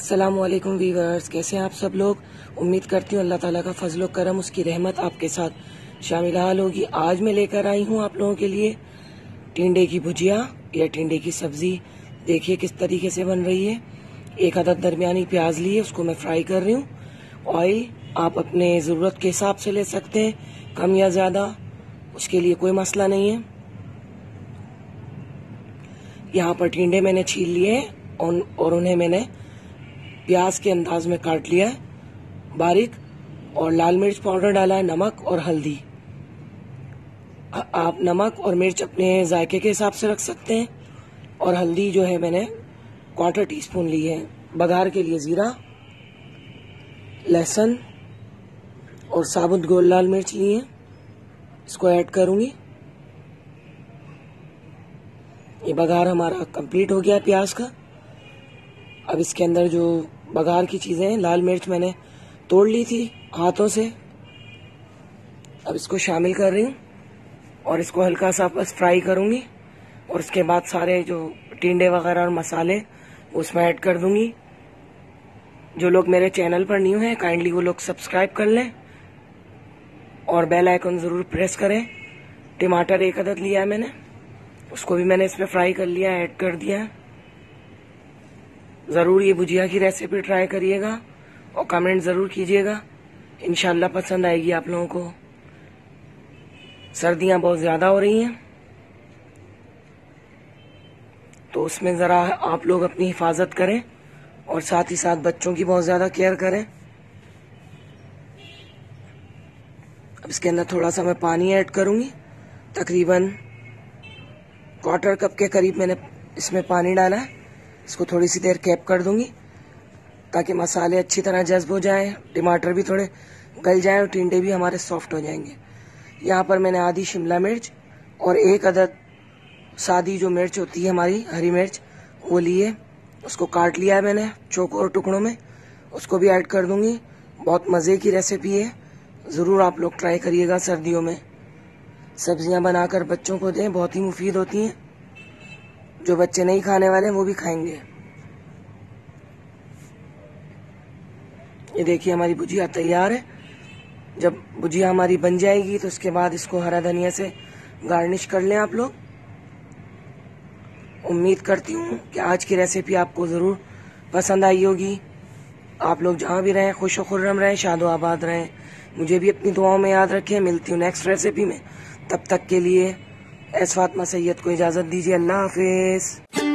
अस्सलामुअलैकुम वीवर्स, कैसे हैं आप सब लोग। उम्मीद करती हूँ अल्लाह ताला का फजल व करम, उसकी रहमत आपके साथ शामिल हाल होगी। आज मैं लेकर आई हूँ आप लोगों के लिए टिंडे की भुजिया या टिंडे की सब्जी। देखिए किस तरीके से बन रही है। एक अदद दरमियानी प्याज लिए, उसको मैं फ्राई कर रही हूँ। ऑयल आप अपने ज़रूरत के हिसाब से ले सकते हैं, कम या ज़्यादा, उसके लिए कोई मसला नहीं है। यहाँ पर टिंडे मैंने छील लिए हैं और उन्हें मैंने प्याज के अंदाज में काट लिया है बारीक, और लाल मिर्च पाउडर डाला है, नमक और हल्दी। आप नमक और मिर्च अपने जायके के हिसाब से रख सकते हैं। और हल्दी जो है मैंने 1/4 टीस्पून ली है। बघार के लिए जीरा, लहसुन और साबुत गोल लाल मिर्च ली है, इसको ऐड करूंगी। ये बघार हमारा कंप्लीट हो गया प्याज का। अब इसके अंदर जो बघार की चीजें हैं, लाल मिर्च मैंने तोड़ ली थी हाथों से, अब इसको शामिल कर रही हूँ और इसको हल्का सा बस फ्राई करूंगी। और उसके बाद सारे जो टिंडे वगैरह और मसाले उसमें ऐड कर दूंगी। जो लोग मेरे चैनल पर न्यू हैं, काइंडली वो लोग सब्सक्राइब कर लें और बेल आइकन जरूर प्रेस करें। टमाटर 1 अदद लिया है मैंने, उसको भी मैंने इसमें फ्राई कर लिया, ऐड कर दिया है। जरूर ये भुजिया की रेसिपी ट्राई करिएगा और कमेंट जरूर कीजिएगा, इंशाल्लाह पसंद आएगी आप लोगों को। सर्दियां बहुत ज्यादा हो रही हैं, तो उसमें जरा आप लोग अपनी हिफाजत करें और साथ ही साथ बच्चों की बहुत ज्यादा केयर करें। अब इसके अंदर थोड़ा सा मैं पानी ऐड करूंगी, तकरीबन 1/4 कप के करीब मैंने इसमें पानी डाला है। इसको थोड़ी सी देर कैप कर दूंगी ताकि मसाले अच्छी तरह जज्ब हो जाएं, टमाटर भी थोड़े गल जाएं और टिंडे भी हमारे सॉफ्ट हो जाएंगे। यहाँ पर मैंने आधी शिमला मिर्च और 1 अदद सादी जो मिर्च होती है हमारी, हरी मिर्च, वो लिए, उसको काट लिया है मैंने चौकोर टुकड़ों में, उसको भी ऐड कर दूंगी। बहुत मज़े की रेसिपी है, ज़रूर आप लोग ट्राई करिएगा। सर्दियों में सब्जियां बनाकर बच्चों को दें, बहुत ही मुफीद होती हैं। जो बच्चे नहीं खाने वाले वो भी खाएंगे। ये देखिए हमारी भुजिया तैयार है। जब भुजिया हमारी बन जाएगी तो उसके बाद इसको हरा धनिया से गार्निश कर लें आप लोग। उम्मीद करती हूँ कि आज की रेसिपी आपको ज़रूर पसंद आई होगी। आप लोग जहाँ भी रहें खुश व खुर्रम रहें, शादो आबाद रहें। मुझे भी अपनी दुआओं में याद रखें। मिलती हूँ नेक्स्ट रेसिपी में, तब तक के लिए एस फातिमा सैयद को इजाज़त दीजिए। अल्लाह हाफिज़।